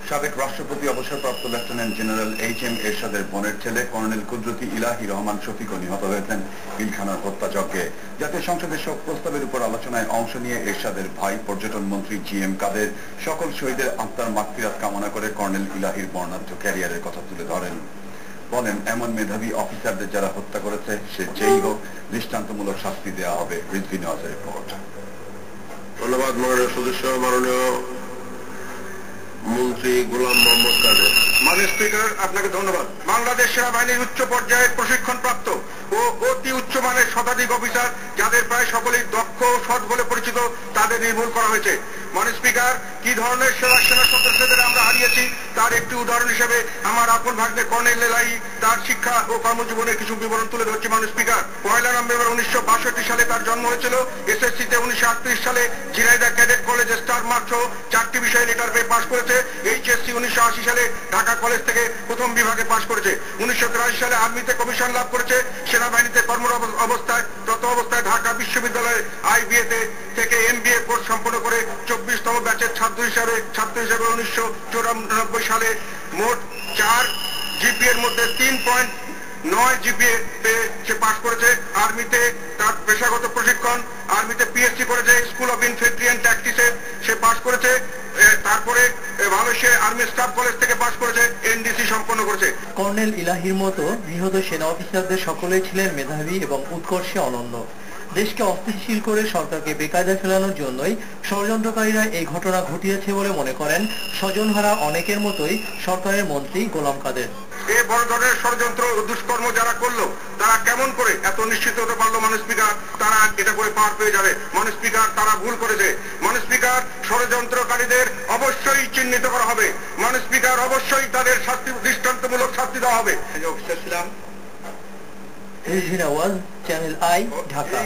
সাবেক রাষ্ট্রপতি অবসরপ্রাপ্ত লেফটেন্যান্ট জেনারেল এইচ.এম. এরশাদের বোনের ছেলে কর্নেল কুদরতি ইলাহি রহমান শফিকও নিহত হয়েছেন পিলখানার হত্যাযজ্ঞে। জাতীয় সংসদের শোক প্রস্তাবের উপর আলোচনায় অংশ নিয়ে এরশাদের ভাই পর্যটন মন্ত্রী জি.এম. কাদের সকল শহীদের আত্মার মাগফিরাত কামনা করে কর্নেল ইলাহির বর্ণাঢ্য ক্যারিয়ারের কথা তুলে ধরেন। বলেন, এমন মেধাবী অফিসারদের যারা হত্যা করেছে সে যেই হোক দৃষ্টান্তমূলক শাস্তি দেওয়া হবে। রিজভী নওয়াজের রিপোর্ট। ধন্যবাদ মাননীয় সদস্য, মাননীয় মন্ত্রী গোলাম মোহাম্মদ কাদের। মাননীয় স্পিকার, আপনাকে ধন্যবাদ। বাংলাদেশ সেনাবাহিনীর উচ্চ পর্যায়ের প্রশিক্ষণপ্রাপ্ত ও অতি উচ্চমানের শতাধিক অফিসার, যাদের প্রায় সকলেই দক্ষ ও সৎ বলে পরিচিত, তাদের নির্মূল করা হয়েছে। মাননীয় স্পিকার, কি ধরনের সেনা সদস্যদের আমরা হারিয়েছি তার একটি উদাহরণ হিসেবে আমার আপন ভাগ্নে কর্নেল ইলাহি তার শিক্ষা ও কর্মজীবনের কিছু বিবরণ তুলে ধরছি। মাননীয় স্পিকার, 1 নভেম্বর 1962 সালে তার জন্ম হয়েছিল। এসএসসিতে 1938 সালে ঝিনাইদহ ক্যাডেট কলেজে স্টার মার্ক সহ 4টি বিষয়ে লেটার পেয়ে পাশ করেছে। এইচএসসি 1980 সালে ঢাকা কলেজ থেকে প্রথম বিভাগে পাশ করেছে। 1983 সালে আর্মিতে কমিশন লাভ করেছে। সেনাবাহিনীতে কর্মরত অবস্থায় ঢাকা বিশ্ববিদ্যালয়ের আইবিএ থেকে এমবিএ কোর্স সম্পন্ন করে 24তম ব্যাচের ছাত্র হিসাবে 1994 সালে মোট 4 জিপিএর মধ্যে 3.9 জিপিএ পেয়ে সে পাশ করেছে। আর্মিতে তার পেশাগত প্রশিক্ষণ, আর্মিতে পিএসসি করেছে, স্কুল অফ ইনফ্যান্ট্রি অ্যান্ড ট্যাকটিক্সে সে পাশ করেছে। তারপরে মালয়েশিয়া আর্মি স্টাফ কলেজ থেকে পাশ করেছে, এনডিসি সম্পন্ন করেছে। কর্নেল ইলাহির মতো নিহত সেনা অফিসারদের সকলেই ছিলেন মেধাবী এবং উৎকর্ষে অনন্য। দেশকে অস্থিতিশীল করে সরকারকে বেকায়দায় ফেলানোর জন্যই ষড়যন্ত্রকারীরা এই ঘটনা ঘটিয়েছে বলে মনে করেন স্বজনহারা অনেকের মতোই সরকারের মন্ত্রী গোলাম কাদের। এই বড় ধরনের ষড়যন্ত্র ও দুষ্কর্ম যারা করলো তারা কেমন করে এত নিশ্চিত হতে পারলো মাননীয় স্পিকার তারা এটা করে পার পেয়ে যাবে? মাননীয় স্পিকার, তারা ভুল করেছে। মাননীয় স্পিকার, ষড়যন্ত্রকারীদের অবশ্যই চিহ্নিত করা হবে। মাননীয় স্পিকার, অবশ্যই তাদের দৃষ্টান্তমূলক শাস্তি দেওয়া হবে। Rizvi Nawaz, channel I, Dhaka.